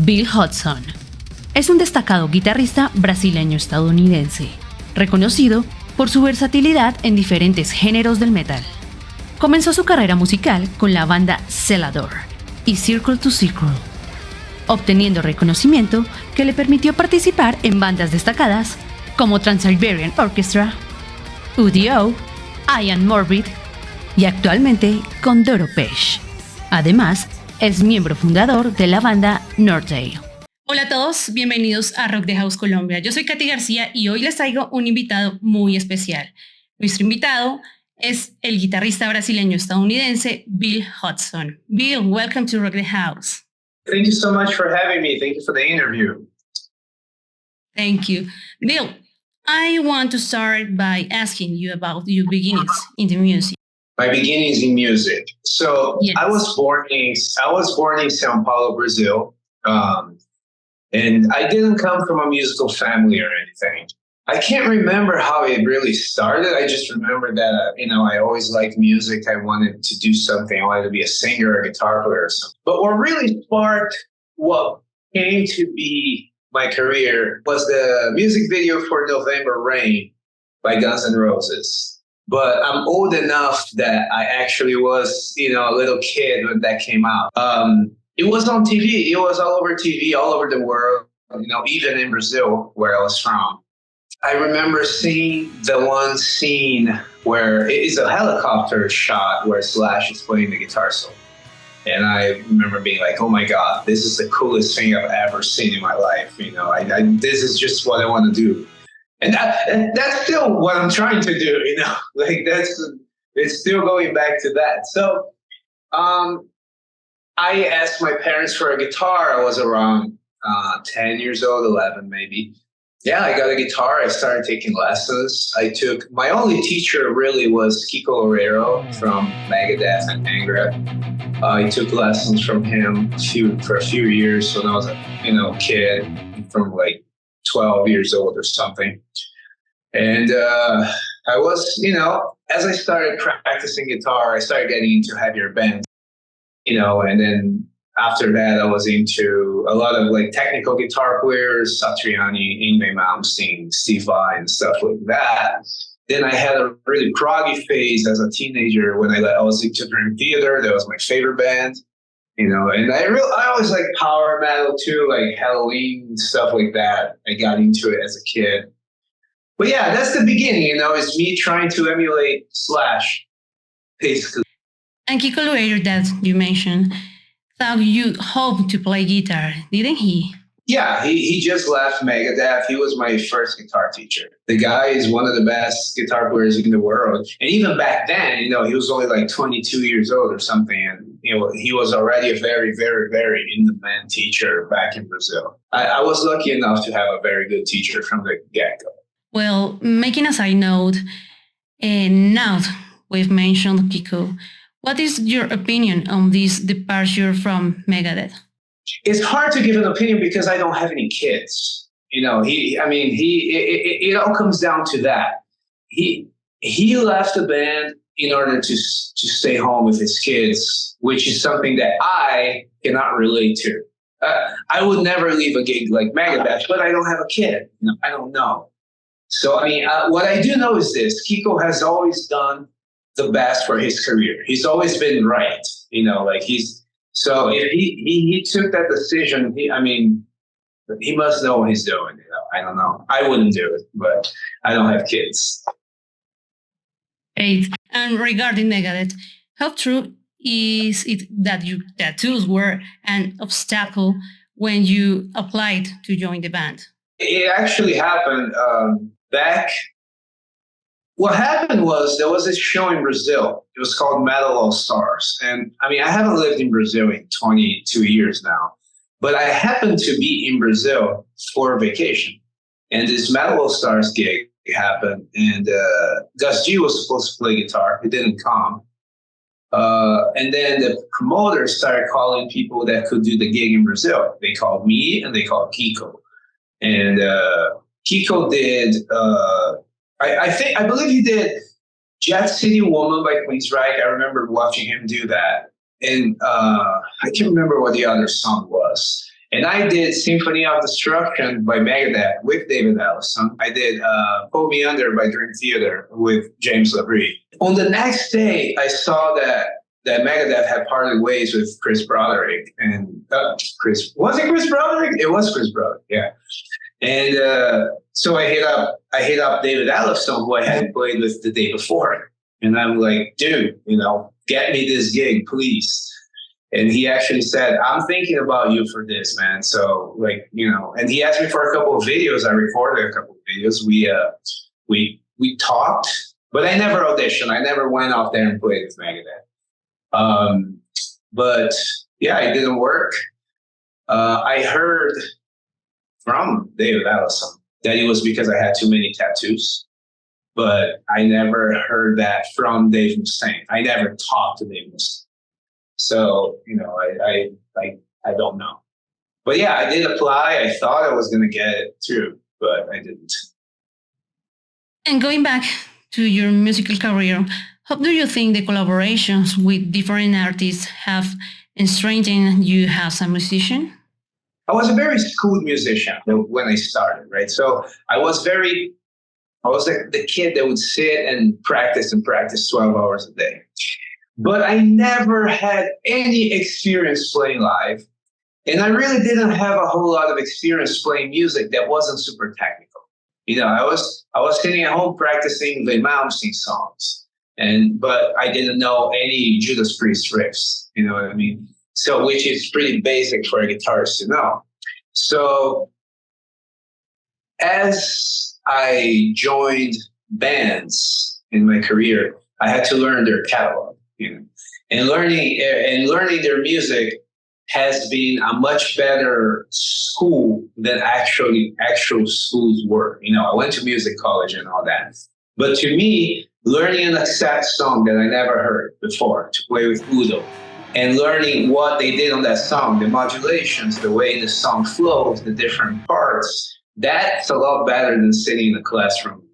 Bill Hudson es un destacado guitarrista brasileño-estadounidense, reconocido por su versatilidad en diferentes géneros del metal. Comenzó su carrera musical con la banda Salida y Circle to Circle, obteniendo reconocimiento que le permitió participar en bandas destacadas como Trans-Siberian Orchestra, U.D.O, Am Morbid y actualmente con Doro Pesch. Además, es miembro fundador de la banda U.D.O. Hola a todos, bienvenidos a Rock the House Colombia. Yo soy Katy García y hoy les traigo un invitado muy especial. Nuestro invitado es el guitarrista brasileño-estadounidense Bill Hudson. Bill, welcome to Rock the House. Thank you so much for having me. Thank you for the interview. Thank you. Bill, I want to start by asking you about your beginnings in the music. My beginnings in music. So yes. I was born in São Paulo, Brazil. And I didn't come from a musical family or anything. I can't remember how it really started. I just remember that, I always liked music. I wanted to do something. I wanted to be a singer or a guitar player or something. But what really sparked what came to be my career was the music video for November Rain by Guns N' Roses. But I'm old enough that I actually was, a little kid when that came out. It was on TV. It was all over TV, all over the world, even in Brazil, where I was from. I remember seeing the one scene where it is a helicopter shot where Slash is playing the guitar solo. And I remember being like, oh my God, this is the coolest thing I've ever seen in my life. This is just what I want to do. And that's still what I'm trying to do, it's still going back to that. So, I asked my parents for a guitar. I was around 10 years old, 11 maybe. Yeah, I got a guitar. I started taking lessons. My only teacher really was Kiko Loureiro from Megadeth and Angra. I took lessons from him for a few years when I was a kid, from like 12 years old or something. And I was, as I started practicing guitar, I started getting into heavier bands. And then after that, I was into a lot of technical guitar players, Satriani, Yngwie Malmsteen, Steve Vai, and stuff like that. Then I had a really proggy phase as a teenager when I was into Dream Theater. That was my favorite band, and I always liked power metal too, like Halloween, stuff like that. I got into it as a kid. But yeah, that's the beginning, it's me trying to emulate Slash, basically. And Kiko Loureiro that you mentioned thought you hoped to play guitar, didn't he? Yeah, he just left Megadeth. He was my first guitar teacher. The guy is one of the best guitar players in the world. And even back then, he was only 22 years old or something. And, he was already a very, very, very in-demand teacher back in Brazil. I was lucky enough to have a very good teacher from the get-go. Well, making a side note, and now we've mentioned Kiko, what is your opinion on this departure from Megadeth? It's hard to give an opinion because I don't have any kids. It all comes down to that. He left the band in order to stay home with his kids, which is something that I cannot relate to. I would never leave a gig like Megadeth, but I don't have a kid. I don't know. So, what I do know is this. Kiko has always done the best for his career. He's always been right, so if he took that decision, he must know what he's doing. I don't know. I wouldn't do it, but I don't have kids. Great. And regarding Megadeth, how true is it that your tattoos were an obstacle when you applied to join the band? It actually happened back. What happened was there was this show in Brazil. It was called Metal All Stars. And I haven't lived in Brazil in 22 years now, but I happened to be in Brazil for a vacation. And this Metal All Stars gig happened. And Gus G was supposed to play guitar. He didn't come. And then the promoters started calling people that could do the gig in Brazil. They called me and they called Kiko. And Kiko did... I believe he did Jet City Woman by Queensryche. I remember watching him do that. And I can't remember what the other song was. And I did Symphony of Destruction by Megadeth with David Ellison. I did Pull Me Under by Dream Theater with James LaBrie. On the next day, I saw that Megadeth had parted ways with Chris Broderick. And was it Chris Broderick? It was Chris Broderick, yeah. And so I hit up David Ellison, who I hadn't played with the day before. And I'm like, dude, get me this gig, please. And he actually said, I'm thinking about you for this, man. So and he asked me for a couple of videos. I recorded a couple of videos. We talked, but I never auditioned. I never went out there and played with Megadeth. But yeah, it didn't work. I heard from David Ellison that it was because I had too many tattoos, but I never heard that from Dave Mustaine. I never talked to Dave Mustaine. So, I don't know. But yeah, I did apply. I thought I was going to get it too, but I didn't. And going back to your musical career, how do you think the collaborations with different artists have strengthened you as a musician? I was a very schooled musician when I started, right? So I was like the kid that would sit and practice 12 hours a day. But I never had any experience playing live. And I really didn't have a whole lot of experience playing music that wasn't super technical. I was sitting at home practicing the Malmsteen songs, but I didn't know any Judas Priest riffs, you know what I mean? So, which is pretty basic for a guitarist to know. So as I joined bands in my career, I had to learn their catalog. And learning their music has been a much better school than actual schools were. I went to music college and all that. But to me, learning an exact song that I never heard before to play with U.D.O, and learning what they did on that song, the modulations, the way the song flows, the different parts, that's a lot better than sitting in a classroom.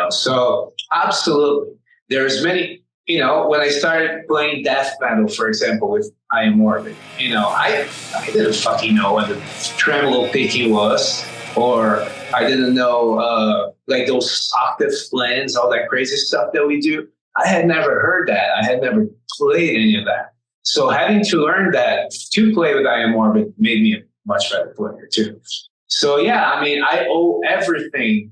So absolutely. There's many. When I started playing death metal, for example, with Am Morbid, I didn't fucking know what the tremolo picking was, or I didn't know those octave blends, all that crazy stuff that we do. I had never heard that. I had never played any of that. So having to learn that to play with Am Morbid made me a much better player too. So yeah, I owe everything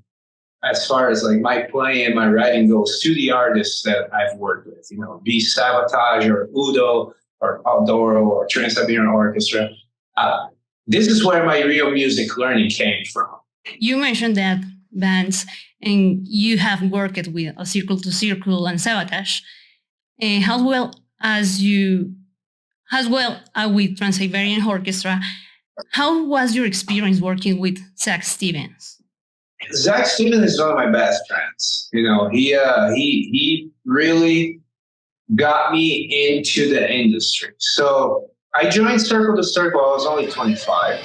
as far as my playing and my writing goes to the artists that I've worked with, be Sabotage or U.D.O or Doro or Trans-Siberian Orchestra. This is where my real music learning came from. You mentioned that bands, and you have worked with a Circle to Circle and Sabotage, as well as with Trans-Siberian Orchestra. How was your experience working with Zach Stevens? Zach Stevens is one of my best friends. He really got me into the industry. So I joined Circle to Circle. I was only 25,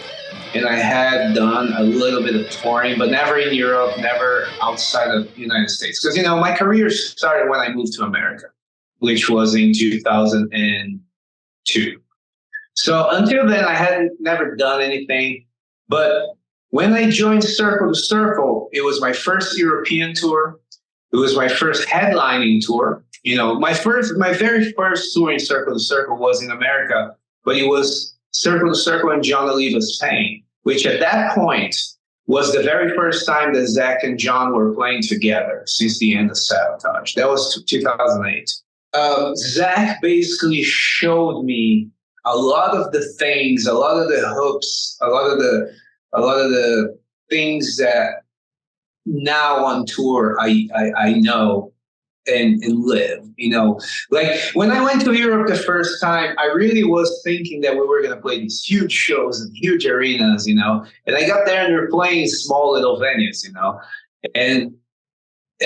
and I had done a little bit of touring, but never in Europe, never outside of the United States. Because my career started when I moved to America, which was in 2002. So until then, I hadn't never done anything, but when I joined Circle to Circle, it was my first European tour. It was my first headlining tour. My very first tour in Circle to Circle was in America, but it was Circle to Circle in John Oliva's Pain, which at that point was the very first time that Zach and John were playing together since the end of Sabotage. That was 2008. Zach basically showed me a lot of the things, a lot of the hooks, a lot of the things that now on tour I know and live. When I went to Europe the first time, I really was thinking that we were going to play these huge shows in huge arenas, and I got there and we were playing small little venues, and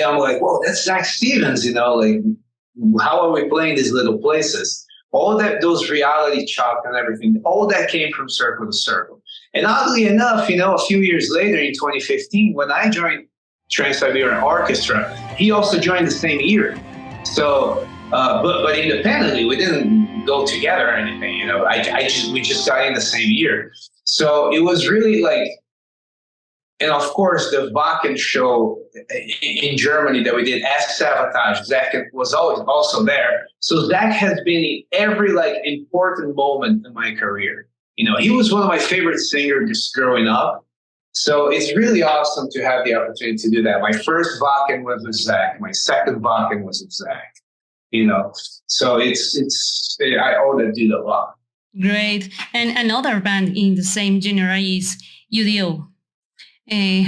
I'm like, whoa, that's Zach Stevens, how are we playing these little places? All that, those reality chalk and everything, all that came from Circle to Circle. And oddly enough, a few years later in 2015, when I joined Trans-Siberian Orchestra, he also joined the same year. So But independently, we didn't go together or anything. You know, we just got in the same year, so it was really like. And of course, the Wacken show in Germany that we did, Ask Sabotage, Zach was always also there. So Zach has been in every like important moment in my career. You know, he was one of my favorite singers just growing up. So it's really awesome to have the opportunity to do that. My first Wacken was with Zach. My second Wacken was with Zach. You know, so I owe that dude a lot. Great. And another band in the same genre is U.D.O.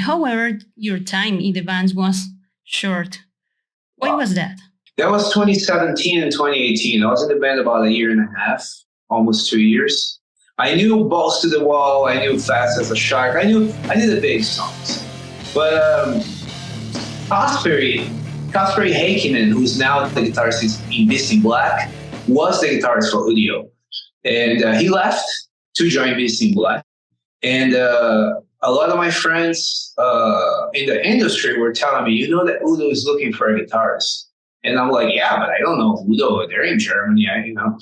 However, your time in the band was short. Why was that? That was 2017 and 2018. I was in the band about a year and a half, almost 2 years. I knew Balls to the Wall. I knew Fast as a Shark. I knew the big songs. But Kasperi Heikkinen, who's now the guitarist in Beast in Black, was the guitarist for U.D.O. And he left to join Beast in Black. And a lot of my friends in the industry were telling me, you know that U.D.O is looking for a guitarist. And I'm like, yeah, but I don't know U.D.O. They're in Germany, you know.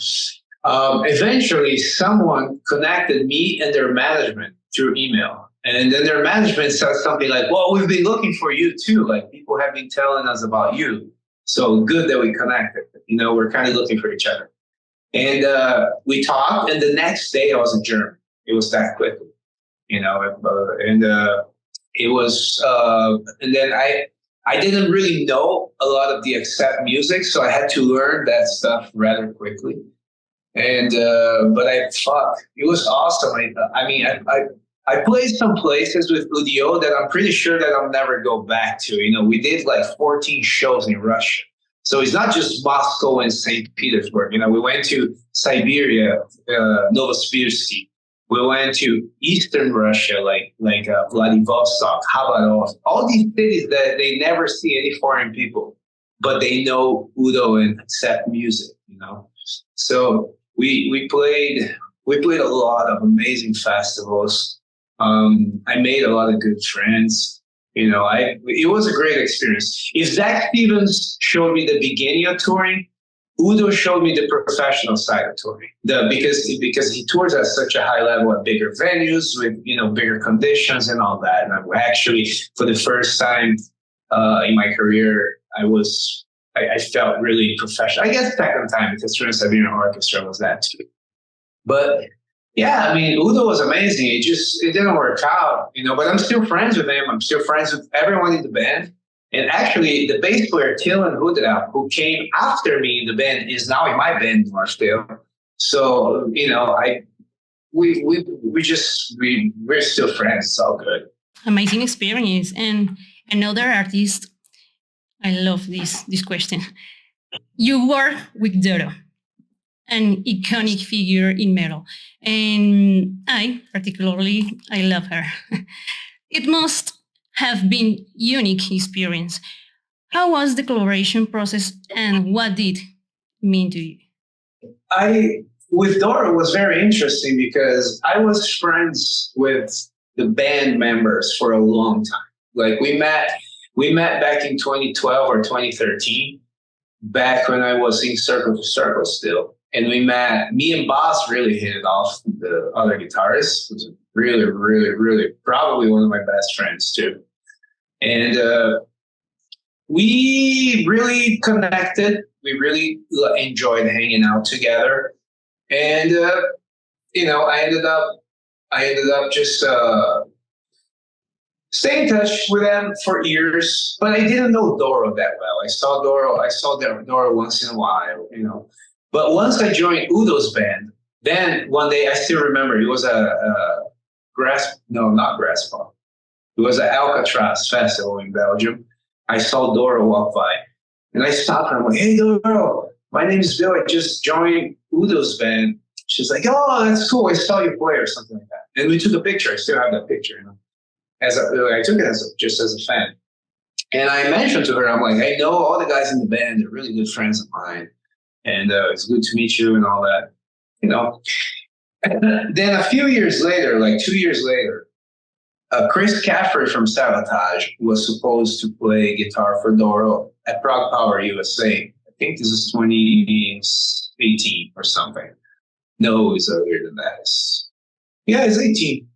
Eventually, someone connected me and their management through email. And then their management said something like, well, we've been looking for you too. Like, people have been telling us about you. So good that we connected. You know, we're kind of looking for each other. And we talked, and the next day I was in Germany. It was that quickly, you know. It was, and then I didn't really know a lot of the accept music, so I had to learn that stuff rather quickly. And but it was awesome. I played some places with U.D.O that I'm pretty sure that I'll never go back to. You know, we did like 14 shows in Russia. So it's not just Moscow and St. Petersburg. You know, we went to Siberia, Novosibirsk. We went to Eastern Russia, like Vladivostok, Khabarovsk, all these cities that they never see any foreign people, but they know U.D.O and accept music, you know. So we played a lot of amazing festivals. I made a lot of good friends. You know, it was a great experience. If Zach Stevens showed me the beginning of touring, U.D.O showed me the professional side of touring. Because he tours at such a high level at bigger venues with, you know, bigger conditions and all that. And I actually, for the first time in my career, I felt really professional. I guess second time, because Trans-Siberian Orchestra was that too. But yeah, I mean, U.D.O was amazing. It didn't work out, you know, but I'm still friends with him. I'm still friends with everyone in the band. And actually, the bass player, Tilen Hudson, who came after me in the band, is now in my band still. So, you know, we're still friends. It's all good. Amazing experience. And another artist, I love this question. You work with Doro, an iconic figure in metal, and I love her. It must have been unique experience. How was the collaboration process, and what did it mean to you? With Doro, it was very interesting because I was friends with the band members for a long time. Like we met back in 2012 or 2013, back when I was in Circle to Circle still. And me and Boss really hit it off, the other guitarist, who's really, really, really probably one of my best friends too. And we really connected. We really enjoyed hanging out together. And, you know, I ended up just staying in touch with them for years, but I didn't know Doro that well. I saw Doro once in a while, you know. But once I joined U.D.O's band, then one day I still remember it was not Graspop. It was an Alcatraz festival in Belgium. I saw Doro walk by, and I stopped her. I'm like, "Hey, Doro, my name is Bill. I just joined U.D.O's band." She's like, "Oh, that's cool. I saw you play," or something like that. And we took a picture. I still have that picture, you know. I took it just as a fan. And I mentioned to her, I'm like, I know all the guys in the band. They're really good friends of mine. And it's good to meet you and all that, you know. And then a few years later, like 2 years later, Chris Caffrey from Sabotage was supposed to play guitar for Doro at Prague Power USA. I think this is 2018 or something. No, it's earlier than that. Yeah, it's 18.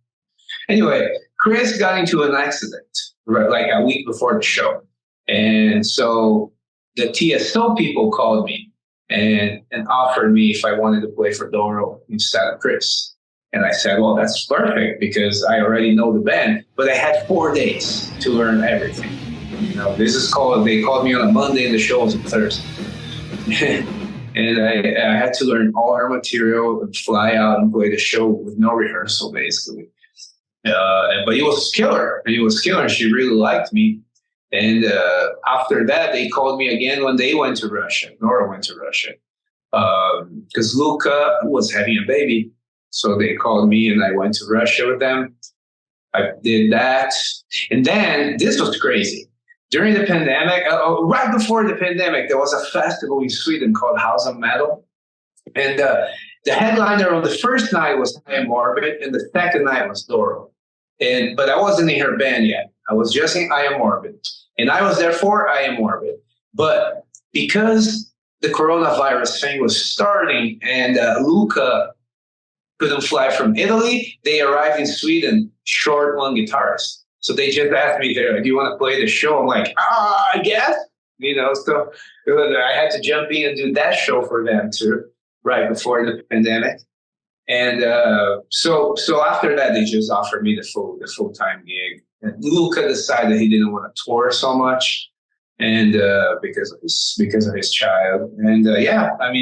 Anyway, Chris got into an accident, right, like a week before the show. And so the TSO people called me and offered me if I wanted to play for Doro instead of Chris. And I said, well, that's perfect because I already know the band, but I had 4 days to learn everything. You know, they called me on a Monday and the show was on Thursday. And I had to learn all her material and fly out and play the show with no rehearsal, basically. But he was killer. She really liked me. And after that, they called me again when they went to Russia. Nora went to Russia because Luca was having a baby. So they called me and I went to Russia with them. I did that. And then this was crazy. During the pandemic, right before the pandemic, there was a festival in Sweden called House of Metal. And the headliner on the first night was Am Morbid, and the second night was Doro. But I wasn't in her band yet. I was just in Am Morbid. And I was there for Am Morbid. But because the coronavirus thing was starting and Luca couldn't fly from Italy, they arrived in Sweden short one guitarist. So they just asked me, do you want to play the show? I'm like, I guess. So I had to jump in and do that show for them too, right before the pandemic. And so after that, they just offered me the full-time gig. And Luca decided he didn't want to tour so much, and because of his child. And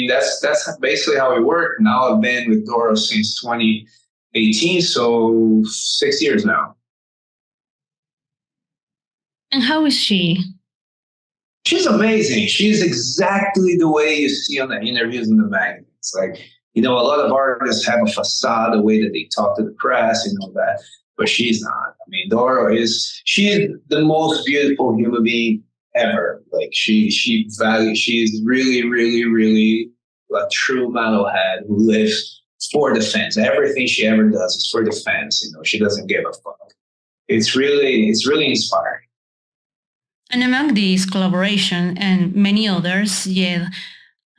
that's basically how it worked. Now I've been with Doro since 2018, so 6 years now. And how is she? She's amazing. She's exactly the way you see on the interviews in the magazines. Like, a lot of artists have a facade, the way that they talk to the press and all that, but she's not. I mean, she's the most beautiful human being ever. Like she's really, really, really a true metalhead who lives for the fans. Everything she ever does is for the fans. She doesn't give a fuck. It's really inspiring. And among these collaboration and many others, yet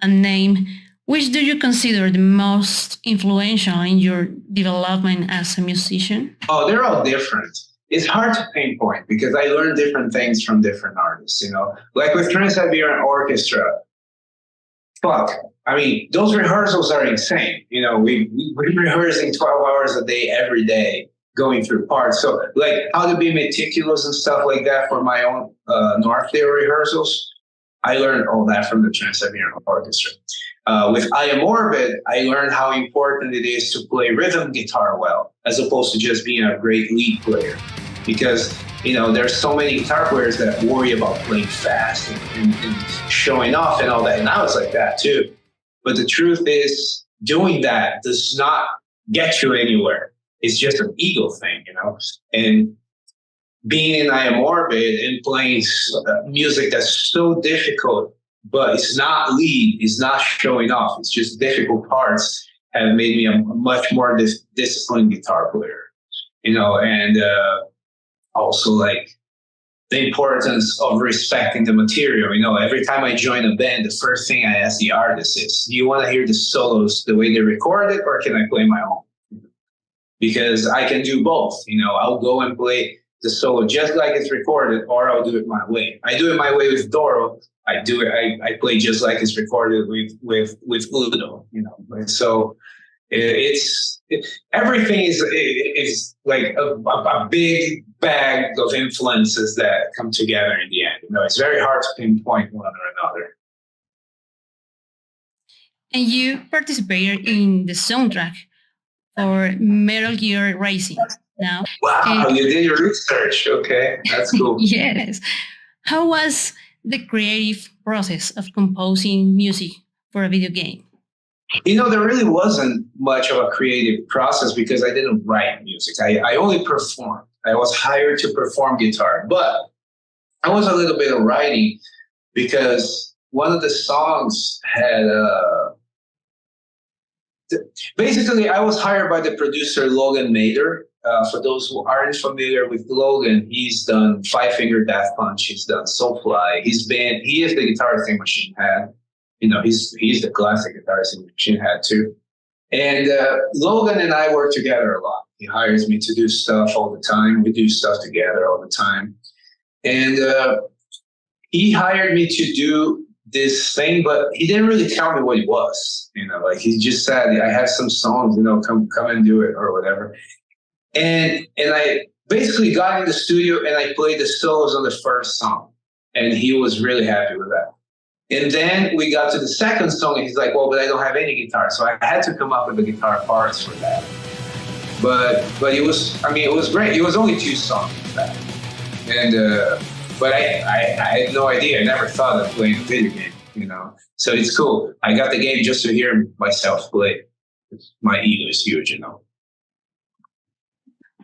a name, which do you consider the most influential in your development as a musician? Oh, they're all different. It's hard to pinpoint because I learn different things from different artists, Like with Trans-Siberian Orchestra, fuck. I mean, those rehearsals are insane. We're rehearsing 12 hours a day, every day, going through parts. So like how to be meticulous and stuff like that for my own North Day rehearsals, I learned all that from the Trans-Siberian Orchestra. With Am Morbid, I learned how important it is to play rhythm guitar well, as opposed to just being a great lead player. Because, there's so many guitar players that worry about playing fast and showing off and all that. And I was like that too. But the truth is, doing that does not get you anywhere. It's just an ego thing, And being in Am Morbid and playing music that's so difficult, but it's not lead, it's not showing off, it's just difficult parts, have made me a much more disciplined guitar player, and also like the importance of respecting the material. Every time I join a band, the first thing I ask the artist is, do you want to hear the solos the way they record it, or can I play my own? Because I can do both. I'll go and play the solo just like it's recorded, or I'll do it my way. I do it my way with Doro. I play just like it's recorded with U.D.O. So everything is like a big bag of influences that come together in the end. It's very hard to pinpoint one or another. And you participated in the soundtrack for Metal Gear Racing. Now, wow, you did your research. Okay, that's cool. Yes. How was the creative process of composing music for a video game? There really wasn't much of a creative process because I didn't write music. I only performed. I was hired to perform guitar, but I was a little bit of writing because one of the songs had basically I was hired by the producer Logan Mader. For those who aren't familiar with Logan, he's done Five Finger Death Punch. He's done Soulfly. He is the guitarist in Machine Head. he's the classic guitarist in Machine Head too. And Logan and I work together a lot. He hires me to do stuff all the time. We do stuff together all the time. And he hired me to do this thing, but he didn't really tell me what it was. Like he just said, I have some songs, come and do it or whatever. And I basically got in the studio and I played the solos on the first song. And he was really happy with that. And then we got to the second song and he's like, well, but I don't have any guitar. So I had to come up with the guitar parts for that. But it was great. It was only 2 songs for that. And, but I had no idea. I never thought of playing a video game, So it's cool. I got the game just to hear myself play. My ego is huge,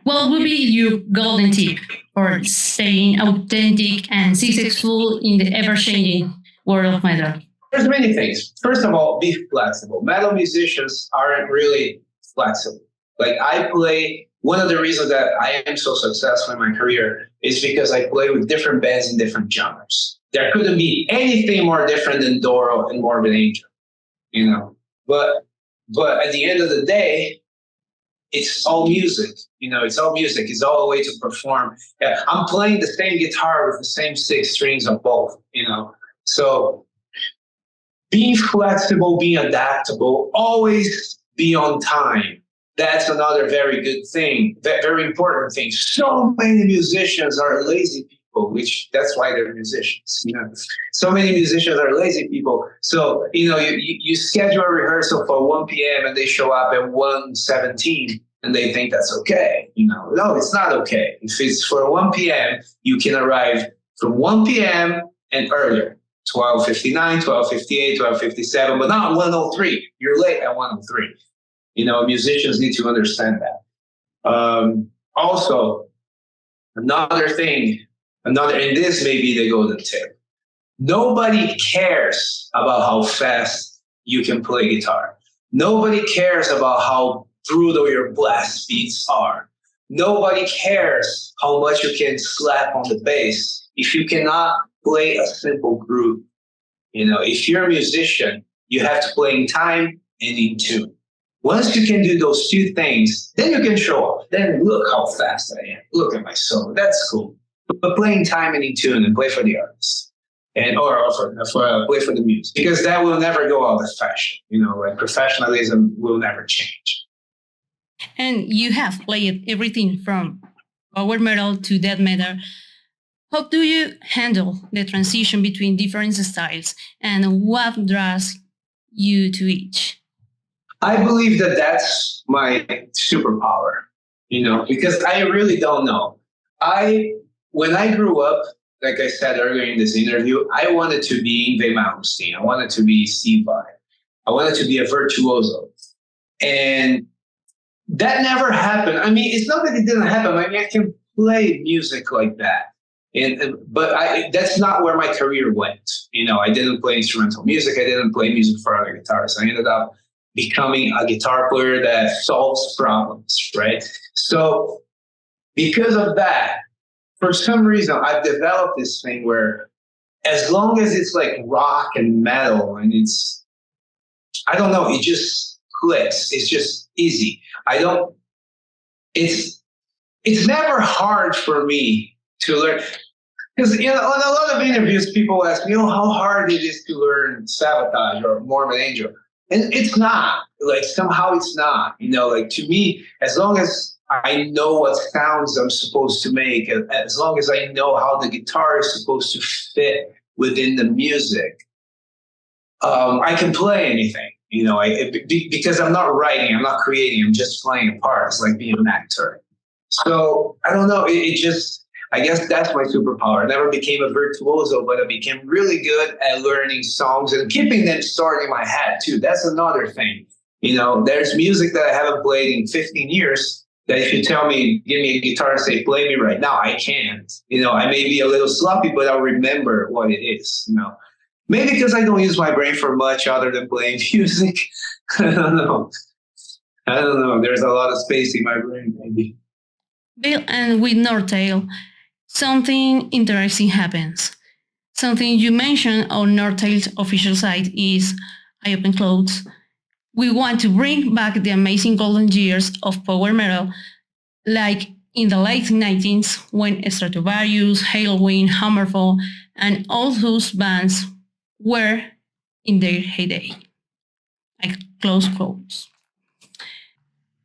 What would be your golden tip for staying authentic and successful in the ever-changing world of metal? There's many things. First of all, be flexible. Metal musicians aren't really flexible. Like one of the reasons that I am so successful in my career is because I play with different bands in different genres. There couldn't be anything more different than Doro and Morbid Angel, But at the end of the day, it's all music. It's all music. It's all a way to perform. Yeah, I'm playing the same guitar with the same 6 strings of both, So being flexible, being adaptable, always be on time. That's another very good thing, very important thing. So many musicians are lazy people, that's why they're musicians. So many musicians are lazy people. So, you schedule a rehearsal for 1 p.m. and they show up at 1:17 and they think that's okay. No, it's not okay. If it's for 1 p.m., you can arrive from 1 p.m. and earlier. 12:59, 12:58, 12:57, but not 1:03. You're late at 1:03. Musicians need to understand that. Also, another thing, and this may be the golden tip. Nobody cares about how fast you can play guitar. Nobody cares about how brutal your blast beats are. Nobody cares how much you can slap on the bass if you cannot play a simple groove. If you're a musician, you have to play in time and in tune. Once you can do those 2 things, then you can show off. Then look how fast I am. Look at my solo. That's cool. But play in time and in tune and play for the artist. Or play for the music. Because that will never go out of fashion. Like professionalism will never change. And you have played everything from power metal to death metal. How do you handle the transition between different styles and what draws you to each? I believe that that's my superpower, because I really don't know. When I grew up, like I said earlier in this interview, I wanted to be Yngwie Malmsteen. I wanted to be Steve Vai. I wanted to be a virtuoso. And that never happened. It's not that it didn't happen. I can play music like that. But that's not where my career went. I didn't play instrumental music. I didn't play music for other guitarists. I ended up becoming a guitar player that solves problems, right? So because of that, for some reason, I've developed this thing where as long as it's like rock and metal and I don't know, it just clicks. It's just easy. It's never hard for me to learn. Because on a lot of interviews, people ask me, how hard it is to learn Sabotage or Morbid Angel. And it's not. Like, somehow it's not. Like, to me, as long as I know what sounds I'm supposed to make, as long as I know how the guitar is supposed to fit within the music, I can play anything. Because I'm not writing, I'm not creating, I'm just playing a part. It's like being an actor. So, I don't know. I guess that's my superpower. I never became a virtuoso, but I became really good at learning songs and keeping them stored in my head too. That's another thing. There's music that I haven't played in 15 years that if you tell me, give me a guitar and say, play me right now, I can't. I may be a little sloppy, but I'll remember what it is, Maybe because I don't use my brain for much other than playing music. I don't know. There's a lot of space in my brain, maybe. Bill, and with Nortail, something interesting happens. Something you mentioned on Nortail's official site is, I open quotes, we want to bring back the amazing golden years of power metal, like in the late 90s when Stratovarius, Halloween, Hammerfall, and all those bands were in their heyday. I close quotes.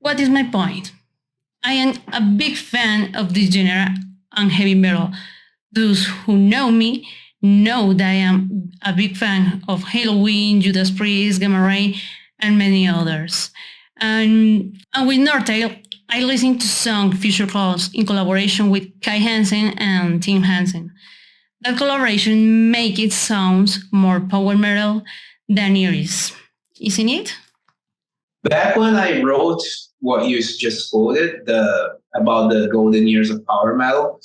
What is my point? I am a big fan of this genre and heavy metal. Those who know me know that I am a big fan of Halloween, Judas Priest, Gamma Ray, and many others. And with Nortail, I listen to song Future Claws in collaboration with Kai Hansen and Tim Hansen. That collaboration makes it sound more power metal than it is, isn't it? Back when I wrote what you just quoted, about the golden years of power metal,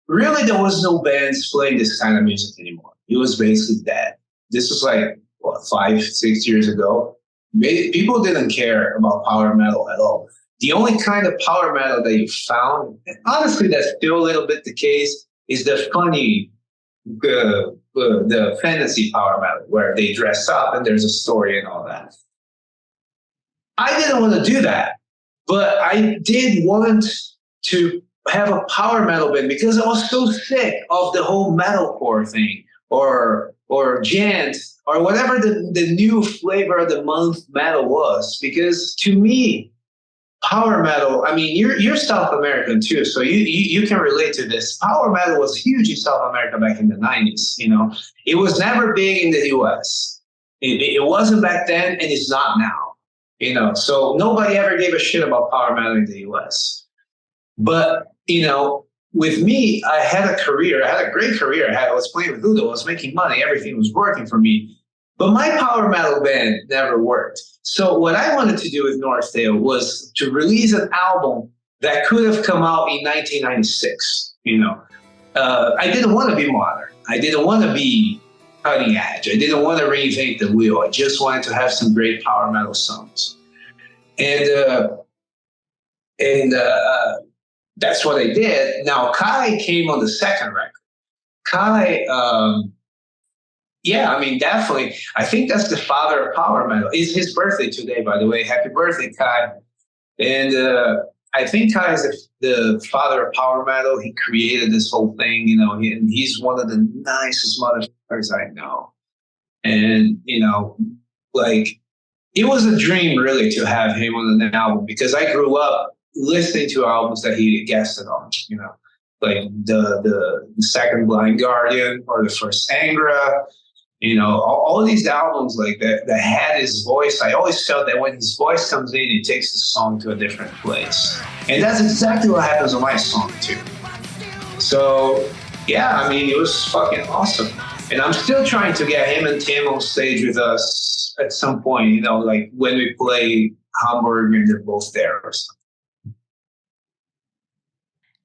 really there was no bands playing this kind of music anymore. It was basically dead. This was like, what, 5-6 years ago. People didn't care about power metal at all. The only kind of power metal that you found, and honestly that's still a little bit the case, is the funny, the fantasy power metal, where they dress up and there's a story and all that. I didn't want to do that, but I did want to have a power metal band because I was so sick of the whole metalcore thing, or gent, or whatever the new flavor of the month metal was. Because to me, power metal, I mean, you're South American too, so you can relate to this. Power metal was huge in South America back in the 90s. You know, it was never big in the US. It wasn't back then, and it's not now. You know, so nobody ever gave a shit about power metal in the US. But, you know, with me, I had a career. I had a great career. I was playing with U.D.O. I was making money. Everything was working for me. But my power metal band never worked. So what I wanted to do with Nortail was to release an album that could have come out in 1996. You know, I didn't want to be modern. I didn't want to be cutting edge. I didn't want to reinvent the wheel. I just wanted to have some great power metal songs. And that's what I did. Now, Kai came on the second record. Kai, yeah, I mean, definitely. I think that's the father of power metal. It's his birthday today, by the way. Happy birthday, Kai. And I think Kai is the father of power metal. He created this whole thing, you know, and he's one of the nicest motherfuckers I know. And, you know, like, it was a dream, really, to have him on an album, because I grew up listening to albums that he guested on, you know, like the second Blind Guardian or the first Angra, you know, all these albums like that had his voice. I always felt that when his voice comes in, it takes the song to a different place. And that's exactly what happens on my song too. So yeah, I mean, it was fucking awesome. And I'm still trying to get him and Tim on stage with us at some point, you know, like when we play Hamburg and they're both there or something.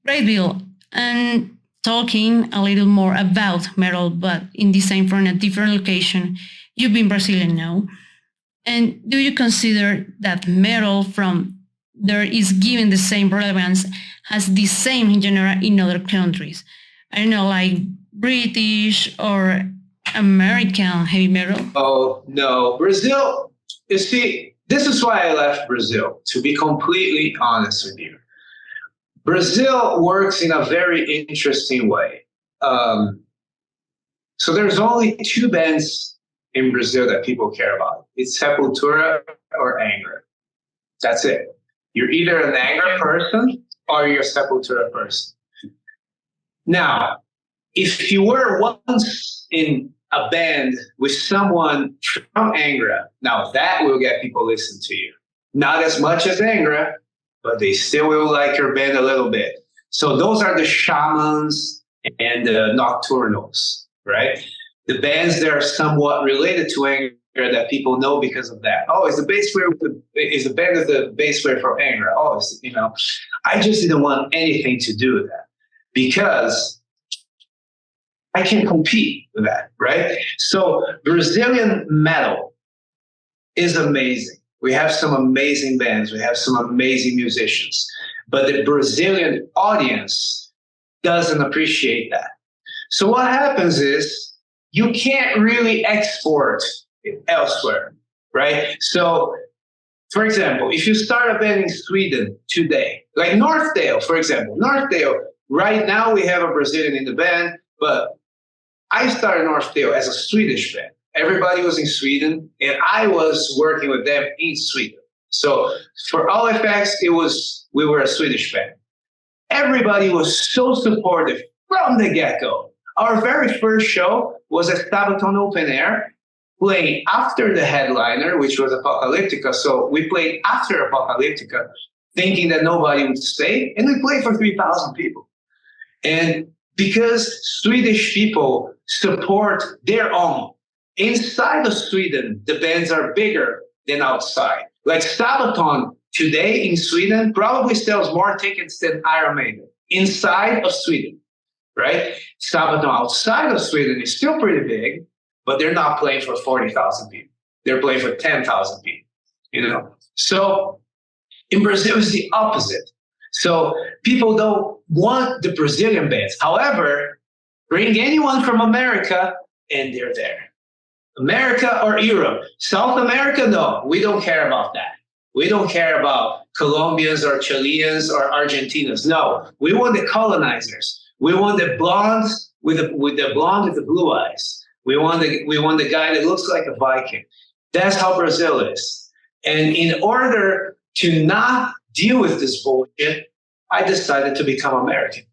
Great, Bill. And talking a little more about metal, but in this time from a different location, you've been Brazilian now. And do you consider that metal from there is given the same relevance as the same genre in other countries? I don't know, like British or American heavy metal? Oh, no. Brazil, you see, this is why I left Brazil, to be completely honest with you. Brazil works in a very interesting way. So there's only two bands in Brazil that people care about. It's Sepultura or Angra. That's it. You're either an Angra person or you're a Sepultura person. Now, if you were once in a band with someone from Angra, now that will get people listen to you. Not as much as Angra, but they still will like your band a little bit. So those are the Shamans and the Nocturnals, right? The bands that are somewhat related to Angra that people know because of that. Oh, is the bass player is the band of the bass player from Angra? Oh, it's, you know, I just didn't want anything to do with that because I can't compete with that, right? So Brazilian metal is amazing. We have some amazing bands. We have some amazing musicians. But the Brazilian audience doesn't appreciate that. So what happens is you can't really export it elsewhere, right? So, for example, if you start a band in Sweden today, like Northdale, for example, Northdale, right now we have a Brazilian in the band, but I started Northdale as a Swedish band. Everybody was in Sweden, and I was working with them in Sweden. So for all effects, we were a Swedish band. Everybody was so supportive from the get-go. Our very first show was at Sabaton Open Air, playing after the headliner, which was Apocalyptica. So we played after Apocalyptica, thinking that nobody would stay, and we played for 3,000 people. And because Swedish people support their own, inside of Sweden, the bands are bigger than outside. Like Sabaton today in Sweden probably sells more tickets than Iron Maiden inside of Sweden, right? Sabaton outside of Sweden is still pretty big, but they're not playing for 40,000 people. They're playing for 10,000 people, you know? So in Brazil, it's the opposite. So people don't want the Brazilian bands. However, bring anyone from America and they're there. America or Europe. South America, no, we don't care about that. We don't care about Colombians or Chileans or Argentinians. No, we want the colonizers. We want the blondes with the blonde with the blue eyes. We want the guy that looks like a Viking. That's how Brazil is. And in order to not deal with this bullshit, I decided to become American.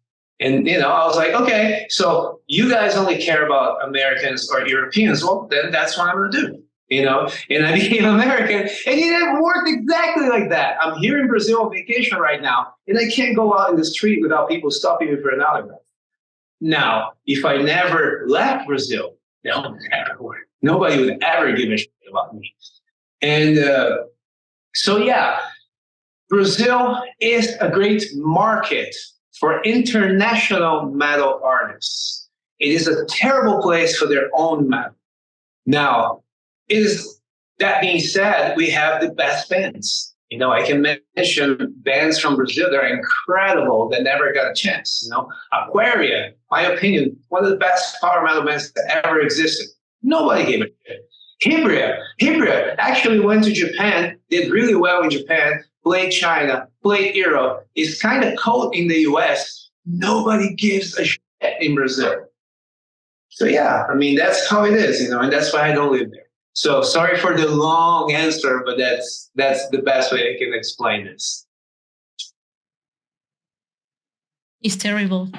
And, you know, I was like, okay, so you guys only care about Americans or Europeans. Well, then that's what I'm going to do, you know? And I became American, and it didn't work exactly like that. I'm here in Brazil on vacation right now, and I can't go out in the street without people stopping me for an autograph. Now, if I never left Brazil, that would never work. Nobody would ever give a shit about me. And so, yeah, Brazil is a great market for international metal artists. It is a terrible place for their own metal. Now, that being said, we have the best bands. You know, I can mention bands from Brazil that are incredible that never got a chance. You know, Aquaria, my opinion, one of the best power metal bands that ever existed. Nobody gave a shit. Hybria actually went to Japan, did really well in Japan, played China, played Europe, is kind of cold in the US. Nobody gives a shit in Brazil. So yeah, I mean, that's how it is, you know, and that's why I don't live there. So sorry for the long answer, but that's the best way I can explain this. It's terrible.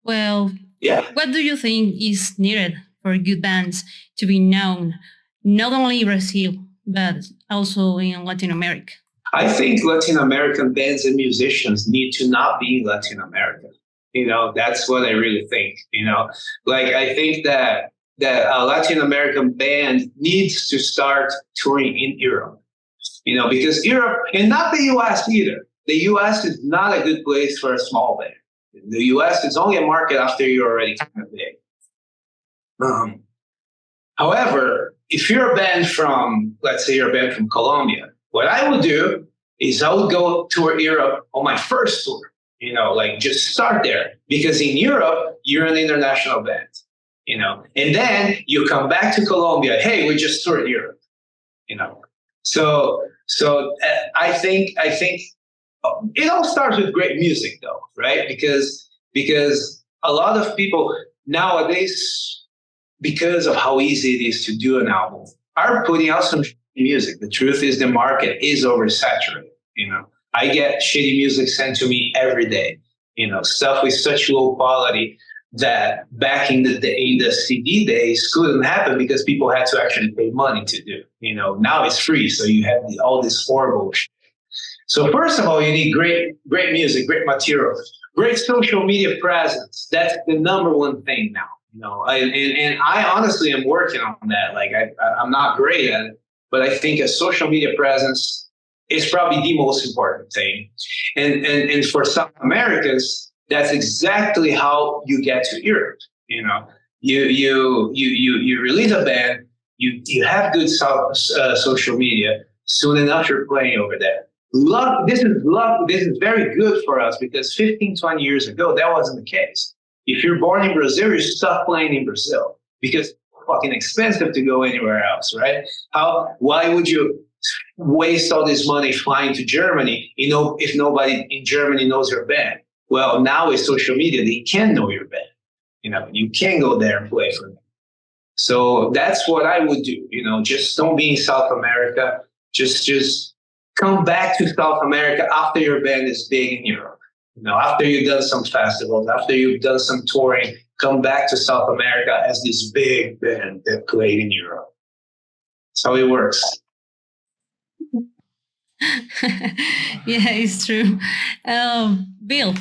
Well, yeah. What do you think is needed for good bands to be known, not only in Brazil, but also in Latin America? I think Latin American bands and musicians need to not be Latin American. You know, that's what I really think, you know. Like, I think that a Latin American band needs to start touring in Europe, you know, because Europe, and not the US either. The US is not a good place for a small band. The US is only a market after you're already kind of big. However, if you're a band from, let's say you're a band from Colombia, what I would do is I would go tour Europe on my first tour, you know, like just start there, because in Europe, you're an international band, you know, and then you come back to Colombia. Hey, we just toured Europe, you know. So I think it all starts with great music, though, right? Because a lot of people nowadays, because of how easy it is to do an album, are putting out some music. The truth is the market is oversaturated, you know. I get shitty music sent to me every day, you know, stuff with such low quality that back in the CD days couldn't happen because people had to actually pay money to do. You know, now it's free, so you have all this horrible shit. So first of all, you need great music, great material, great social media presence. That's the number one thing now. You know, and I honestly am working on that. Like I'm not great at it, but I think a social media presence is probably the most important thing. And for some Americans, that's exactly how you get to Europe. You know, you release a band, you have good social media. Soon enough, you're playing over there. Luck. This is very good for us because 15, 20 years ago, that wasn't the case. If you're born in Brazil, you're stuck playing in Brazil because it's fucking expensive to go anywhere else, right? Why would you waste all this money flying to Germany, if nobody in Germany knows your band? Well, now with social media, they can know your band. You can go there and play for them. So that's what I would do. Just don't be in South America. Just come back to South America after your band is big in Europe. After you've done some festivals, after you've done some touring, come back to South America as this big band that played in Europe. That's how it works. Yeah, it's true. Bill,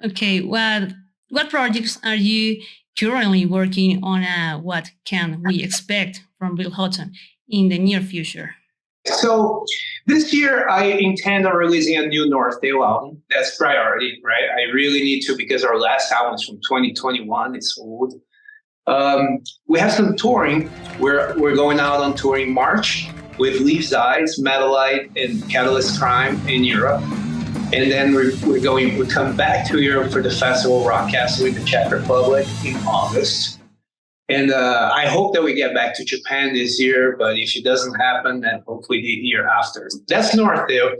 okay, what projects are you currently working on? What can we expect from Bill Hudson in the near future? So this year, I intend on releasing a new North-Dale album. That's priority, right? I really need to, because our last album is from 2021. It's old. We have some touring. We're going out on tour in March with Leaves Eyes, Metalite, and Catalyst Crime in Europe. And then we come back to Europe for the festival Rock Castle in the Czech Republic in August. And I hope that we get back to Japan this year, but if it doesn't happen, then hopefully the year after. That's North-Dale.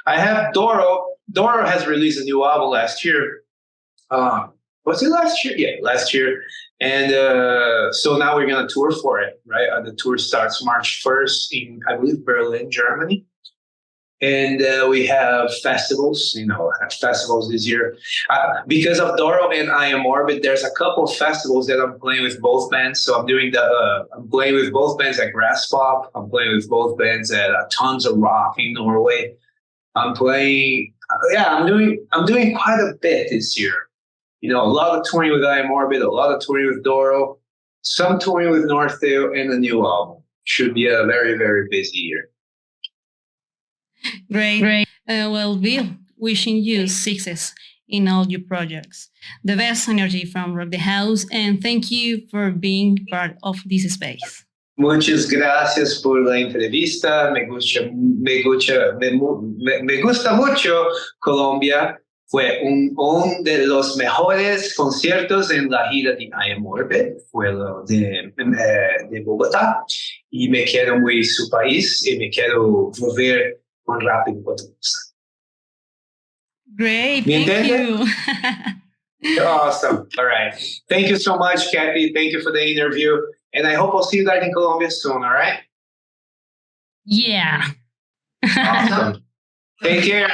I have Doro. Doro has released a new album last year. Was it last year? Yeah, last year. And so now we're going to tour for it, right? The tour starts March 1st in, I believe, Berlin, Germany. And we have festivals, festivals this year. Because of Doro and Am Morbid, there's a couple of festivals that I'm playing with both bands. So I'm playing with both bands at Grass Pop. I'm playing with both bands at Tons of Rock in Norway. I'm doing quite a bit this year. A lot of touring with Am Morbid, a lot of touring with Doro, some touring with North-Dale, and a new album. Should be a very, very busy year. Great. Well, Bill, wishing you success in all your projects. The best energy from Rock the House, and thank you for being part of this space. Muchas gracias por la entrevista. Me gusta mucho Colombia. Fue uno de los mejores conciertos en la gira de Am Morbid, fue lo de Bogotá. Y me quiero muy su país y me quiero volver con rápido. Great, thank you. Awesome. All right. Thank you so much, Kathy. Thank you for the interview. And I hope I'll see you guys in Colombia soon, all right? Yeah. Awesome. Take care.